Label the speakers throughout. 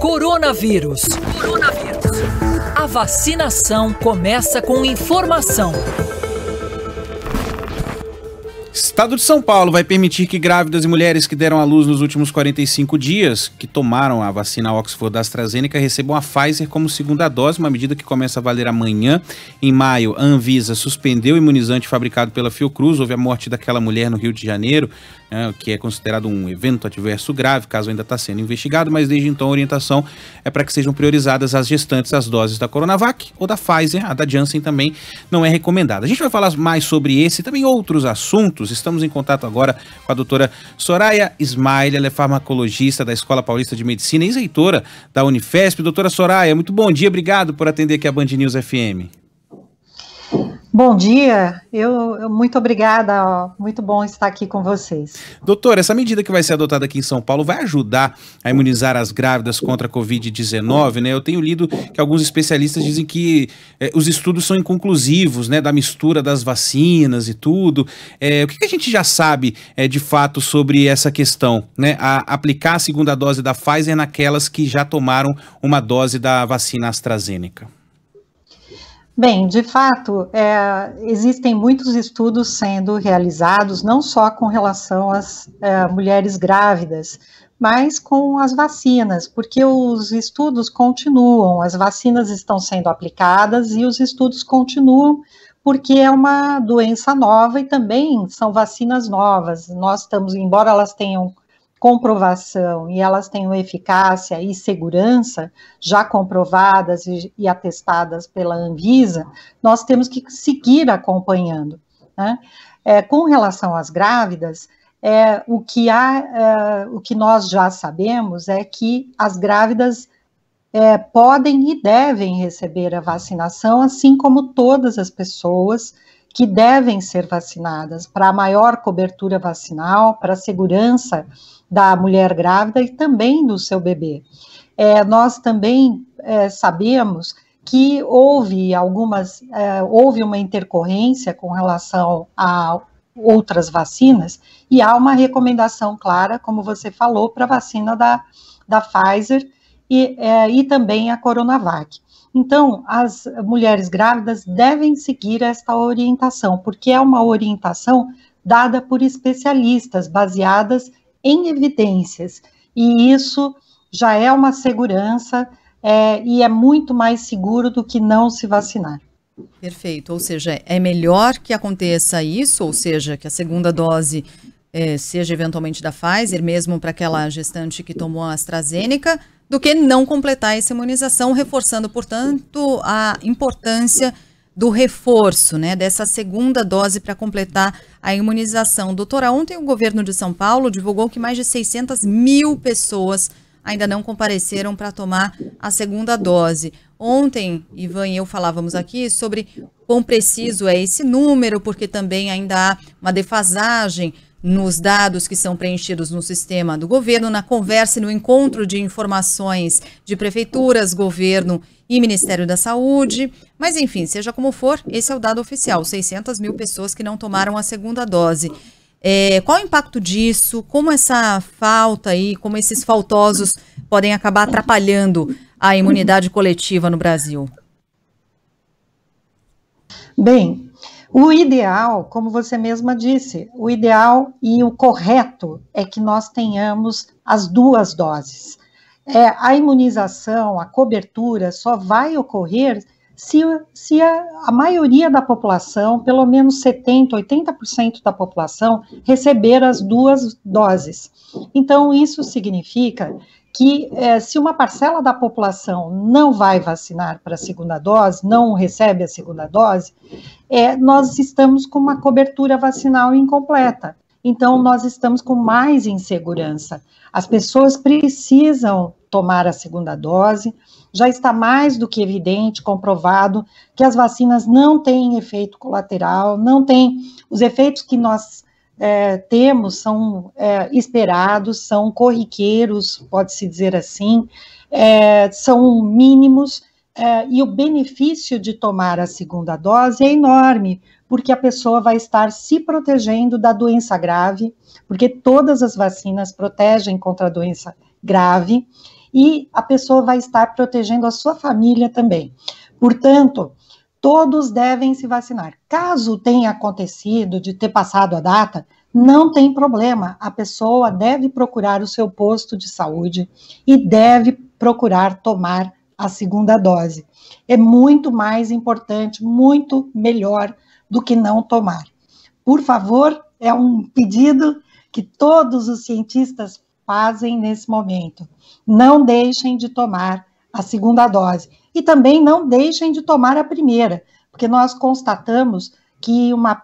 Speaker 1: Coronavírus. A vacinação começa com informação.
Speaker 2: Estado de São Paulo vai permitir que grávidas e mulheres que deram à luz nos últimos 45 dias, que tomaram a vacina Oxford da AstraZeneca, recebam a Pfizer como segunda dose, uma medida que começa a valer amanhã. Em maio, a Anvisa suspendeu o imunizante fabricado pela Fiocruz. Houve a morte daquela mulher no Rio de Janeiro, que é considerado um evento adverso grave, caso ainda está sendo investigado, mas desde então a orientação é para que sejam priorizadas as gestantes as doses da Coronavac ou da Pfizer. A da Janssen também não é recomendada. A gente vai falar mais sobre esse e também outros assuntos. Estamos em contato agora com a doutora Soraya Ismail, ela é farmacologista da Escola Paulista de Medicina e ex-reitora da Unifesp. Doutora Soraya, muito bom dia, obrigado por atender aqui a Band News FM.
Speaker 3: Bom dia, muito obrigada, muito bom estar aqui com vocês.
Speaker 2: Doutora, essa medida que vai ser adotada aqui em São Paulo vai ajudar a imunizar as grávidas contra a Covid-19, né? Eu tenho lido que alguns especialistas dizem que os estudos são inconclusivos, né, da mistura das vacinas e tudo. O que a gente já sabe de fato sobre essa questão, né? Aplicar a segunda dose da Pfizer naquelas que já tomaram uma dose da vacina AstraZeneca.
Speaker 3: Bem, de fato, existem muitos estudos sendo realizados, não só com relação às mulheres grávidas, mas com as vacinas, porque os estudos continuam, as vacinas estão sendo aplicadas e os estudos continuam, porque é uma doença nova e também são vacinas novas. Nós estamos, embora elas tenham comprovação e elas tenham eficácia e segurança já comprovadas e atestadas pela Anvisa, nós temos que seguir acompanhando, né? Com relação às grávidas, o que nós já sabemos é que as grávidas podem e devem receber a vacinação, assim como todas as pessoas que devem ser vacinadas, para a maior cobertura vacinal, para a segurança da mulher grávida e também do seu bebê. Nós também sabemos que houve uma intercorrência com relação a outras vacinas, e há uma recomendação clara, como você falou, para a vacina da Pfizer e também a Coronavac. Então, as mulheres grávidas devem seguir esta orientação, porque é uma orientação dada por especialistas, baseadas em evidências, e isso já é uma segurança e é muito mais seguro do que não se vacinar.
Speaker 4: Perfeito, ou seja, é melhor que aconteça isso, ou seja, que a segunda dose seja eventualmente da Pfizer, mesmo para aquela gestante que tomou a AstraZeneca, do que não completar essa imunização, reforçando, portanto, a importância do reforço, né, dessa segunda dose para completar a imunização. Doutora, ontem o governo de São Paulo divulgou que mais de 600 mil pessoas ainda não compareceram para tomar a segunda dose. Ontem, Ivan e eu falávamos aqui sobre quão preciso é esse número, porque também ainda há uma defasagem nos dados que são preenchidos no sistema do governo, na conversa e no encontro de informações de prefeituras, governo e Ministério da Saúde. Mas, enfim, seja como for, esse é o dado oficial, 600 mil pessoas que não tomaram a segunda dose. Qual o impacto disso? Como essa falta aí, como esses faltosos podem acabar atrapalhando a imunidade coletiva no Brasil?
Speaker 3: Bem, o ideal, como você mesma disse, o ideal e o correto é que nós tenhamos as duas doses. A imunização, a cobertura só vai ocorrer se a maioria da população, pelo menos 70%, 80% da população, receber as duas doses. Então, isso significa que se uma parcela da população não vai vacinar para a segunda dose, não recebe a segunda dose, nós estamos com uma cobertura vacinal incompleta. Então, nós estamos com mais insegurança. As pessoas precisam tomar a segunda dose. Já está mais do que evidente, comprovado, que as vacinas não têm efeito colateral, não têm os efeitos que nós temos, são esperados, são corriqueiros, pode-se dizer assim, são mínimos, e o benefício de tomar a segunda dose é enorme, porque a pessoa vai estar se protegendo da doença grave, porque todas as vacinas protegem contra a doença grave, e a pessoa vai estar protegendo a sua família também. Portanto, todos devem se vacinar. Caso tenha acontecido de ter passado a data, não tem problema, a pessoa deve procurar o seu posto de saúde e deve procurar tomar a segunda dose. É muito mais importante, muito melhor do que não tomar. Por favor, é um pedido que todos os cientistas fazem nesse momento. Não deixem de tomar a segunda dose. E também não deixem de tomar a primeira, porque nós constatamos que uma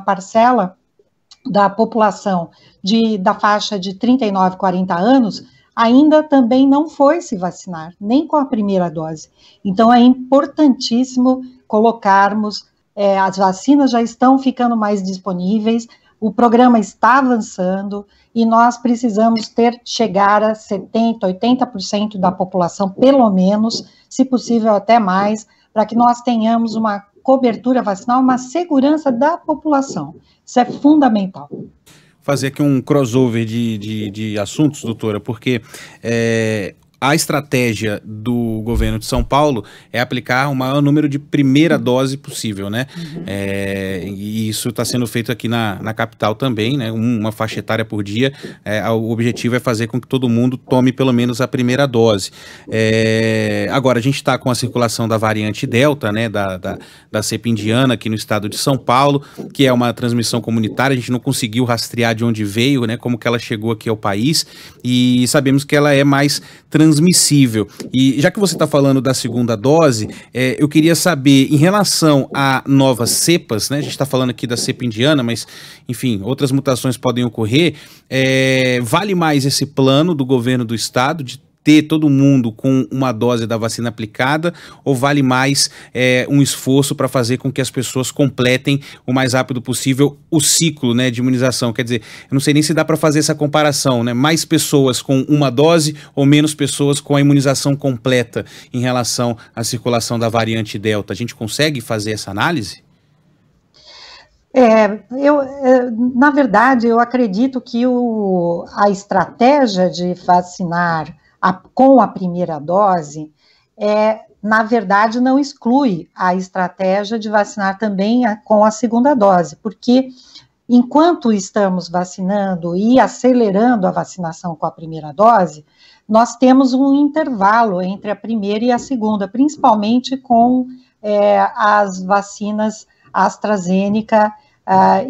Speaker 3: parcela da população da faixa de 39 a 40 anos ainda também não foi se vacinar, nem com a primeira dose. Então, é importantíssimo colocarmos, as vacinas já estão ficando mais disponíveis, o programa está avançando e nós precisamos chegar a 70%, 80% da população, pelo menos, se possível até mais, para que nós tenhamos uma cobertura vacinal, uma segurança da população. Isso é fundamental.
Speaker 2: Fazer aqui um crossover de assuntos, doutora, porque a estratégia do governo de São Paulo é aplicar o maior número de primeira dose possível, né? E isso está sendo feito aqui na capital também, né? Uma faixa etária por dia. O objetivo é fazer com que todo mundo tome pelo menos a primeira dose. Agora, a gente está com a circulação da variante Delta, né? Da cepa indiana aqui no estado de São Paulo, que é uma transmissão comunitária. A gente não conseguiu rastrear de onde veio, né? Como que ela chegou aqui ao país, e sabemos que ela é mais transmissível. E já que você está falando da segunda dose, eu queria saber, em relação a novas cepas, né? A gente está falando aqui da cepa indiana, mas, enfim, outras mutações podem ocorrer. Vale mais esse plano do governo do estado de ter todo mundo com uma dose da vacina aplicada, ou vale mais um esforço para fazer com que as pessoas completem o mais rápido possível o ciclo, né, de imunização? Quer dizer, eu não sei nem se dá para fazer essa comparação, né? Mais pessoas com uma dose ou menos pessoas com a imunização completa em relação à circulação da variante Delta. A gente consegue fazer essa análise?
Speaker 3: Na verdade, eu acredito que a estratégia de vacinar com a primeira dose, na verdade, não exclui a estratégia de vacinar também com a segunda dose, porque enquanto estamos vacinando e acelerando a vacinação com a primeira dose, nós temos um intervalo entre a primeira e a segunda, principalmente com as vacinas AstraZeneca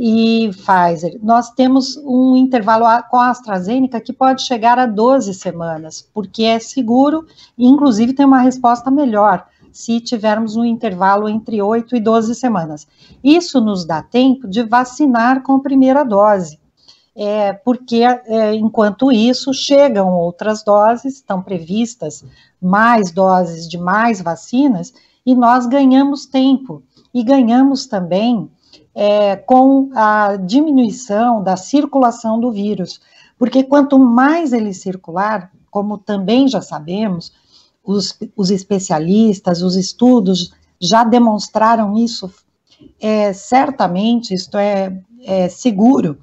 Speaker 3: e Pfizer. Nós temos um intervalo com a AstraZeneca que pode chegar a 12 semanas, porque é seguro e, inclusive, tem uma resposta melhor se tivermos um intervalo entre 8 e 12 semanas. Isso nos dá tempo de vacinar com primeira dose, porque, enquanto isso, chegam outras doses, estão previstas mais doses de mais vacinas, e nós ganhamos tempo, e ganhamos também com a diminuição da circulação do vírus, porque quanto mais ele circular, como também já sabemos, os especialistas, os estudos já demonstraram isso, certamente, isto é seguro,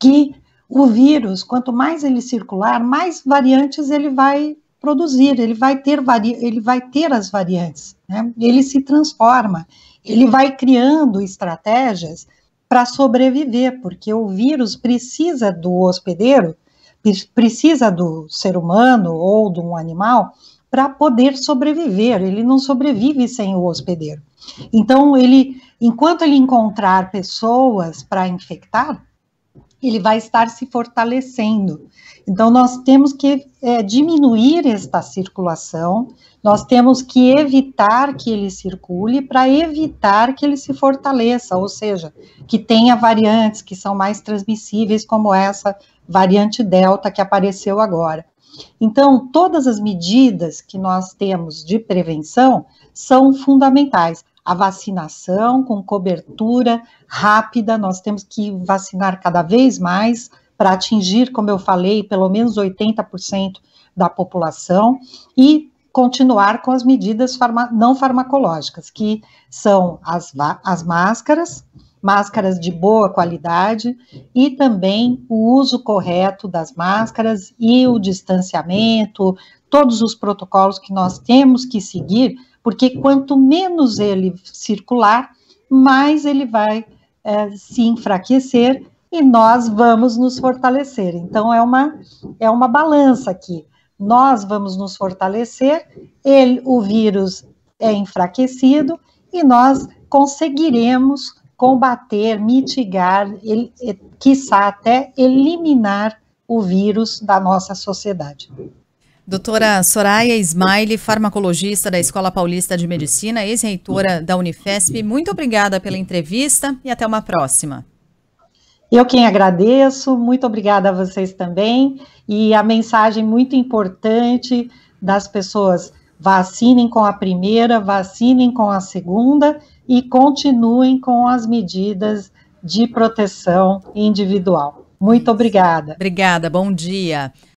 Speaker 3: que o vírus, quanto mais ele circular, mais variantes ele vai produzir, ele vai ter as variantes, né? Ele se transforma. Ele vai criando estratégias para sobreviver, porque o vírus precisa do hospedeiro, precisa do ser humano ou de um animal para poder sobreviver. Ele não sobrevive sem o hospedeiro. Então, enquanto ele encontrar pessoas para infectar, ele vai estar se fortalecendo. Então, nós temos que diminuir esta circulação, nós temos que evitar que ele circule para evitar que ele se fortaleça, ou seja, que tenha variantes que são mais transmissíveis, como essa variante Delta que apareceu agora. Então, todas as medidas que nós temos de prevenção são fundamentais. A vacinação com cobertura rápida, nós temos que vacinar cada vez mais para atingir, como eu falei, pelo menos 80% da população e continuar com as medidas não farmacológicas, que são as máscaras, máscaras de boa qualidade e também o uso correto das máscaras e o distanciamento, todos os protocolos que nós temos que seguir, porque quanto menos ele circular, mais ele vai se enfraquecer e nós vamos nos fortalecer. Então, é uma balança aqui. Nós vamos nos fortalecer, o vírus é enfraquecido e nós conseguiremos combater, mitigar, quiçá até eliminar o vírus da nossa sociedade.
Speaker 4: Doutora Soraya Ismaili, farmacologista da Escola Paulista de Medicina, ex-reitora da Unifesp, muito obrigada pela entrevista e até uma próxima.
Speaker 3: Eu quem agradeço, muito obrigada a vocês também, e a mensagem muito importante das pessoas: vacinem com a primeira, vacinem com a segunda e continuem com as medidas de proteção individual. Muito obrigada.
Speaker 4: Obrigada, bom dia.